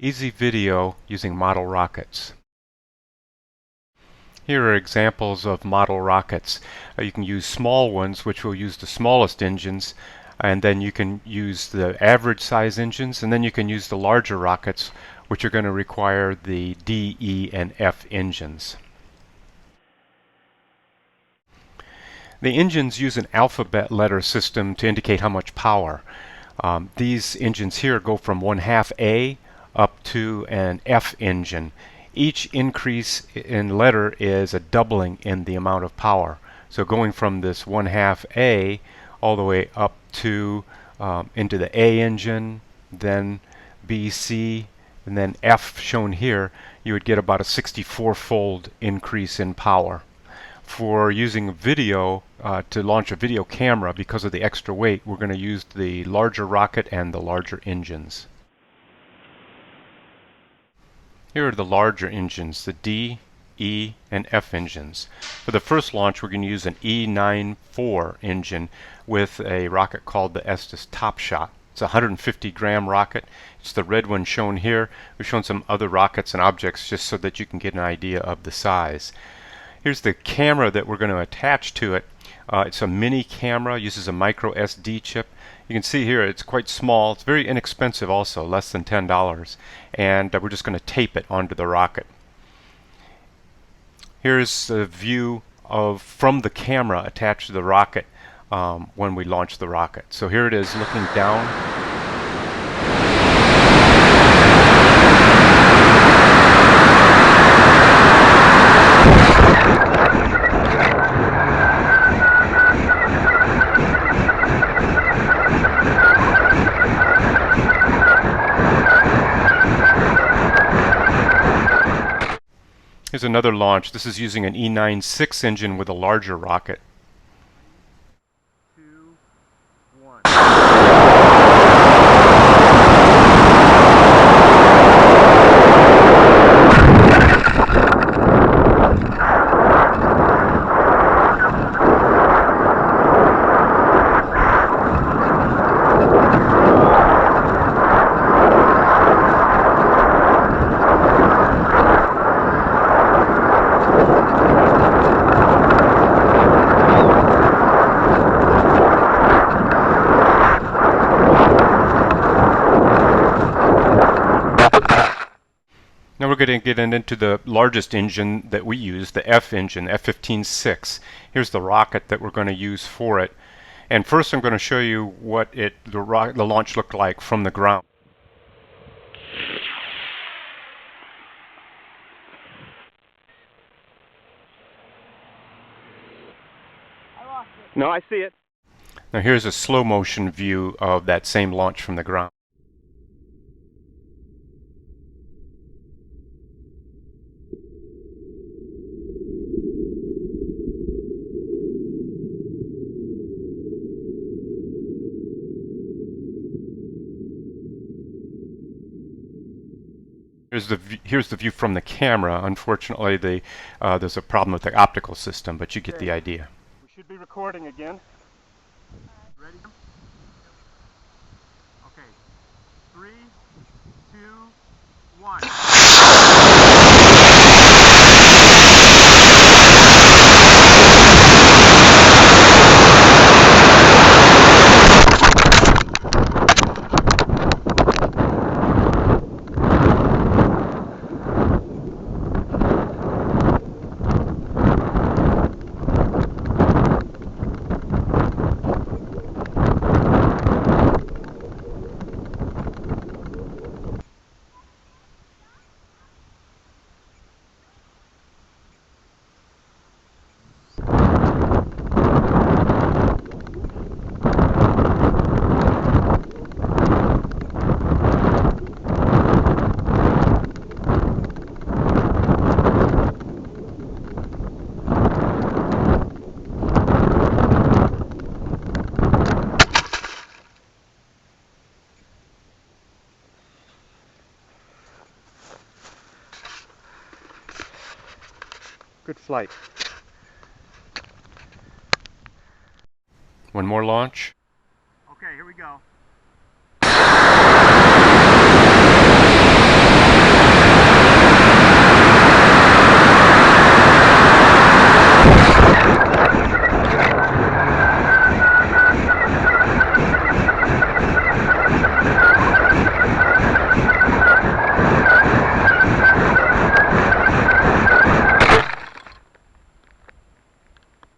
Easy video using model rockets. Here are examples of model rockets. You can use small ones, which will use the smallest engines, and then you can use the average size engines, and then you can use the larger rockets, which are going to require the D, E, and F engines. The engines use an alphabet letter system to indicate how much power. These engines here go from 1/2 A up to an F engine. Each increase in letter is a doubling in the amount of power. So going from this 1/2 A all the way up to into the A engine, then B, C, and then F shown here, you would get about a 64-fold increase in power. For using video to launch a video camera, because of the extra weight, we're going to use the larger rocket and the larger engines. Here are the larger engines, the D, E, and F engines. For the first launch, we're going to use an E94 engine with a rocket called the Estes Top Shot. It's a 150-gram rocket. It's the red one shown here. We've shown some other rockets and objects just so that you can get an idea of the size. Here's the camera that we're going to attach to it. It's a mini camera, uses a micro SD chip. You can see here it's quite small. It's very inexpensive also, less than $10. And we're just going to tape it onto the rocket. Here's a view from the camera attached to the rocket when we launch the rocket. So here it is looking down. Here's another launch. This is using an E96 engine with a larger rocket. 2, 1. Now we're going to get into the largest engine that we use, the F engine, F-15-6. Here's the rocket that we're going to use for it. And first I'm going to show you what the launch looked like from the ground. No, I see it. Now here's a slow motion view of that same launch from the ground. Here's the view from the camera. Unfortunately, there's a problem with the optical system, but you get the idea. We should be recording again. Ready? Okay. 3, 2, 1. Good flight. One more launch. Okay, here we go.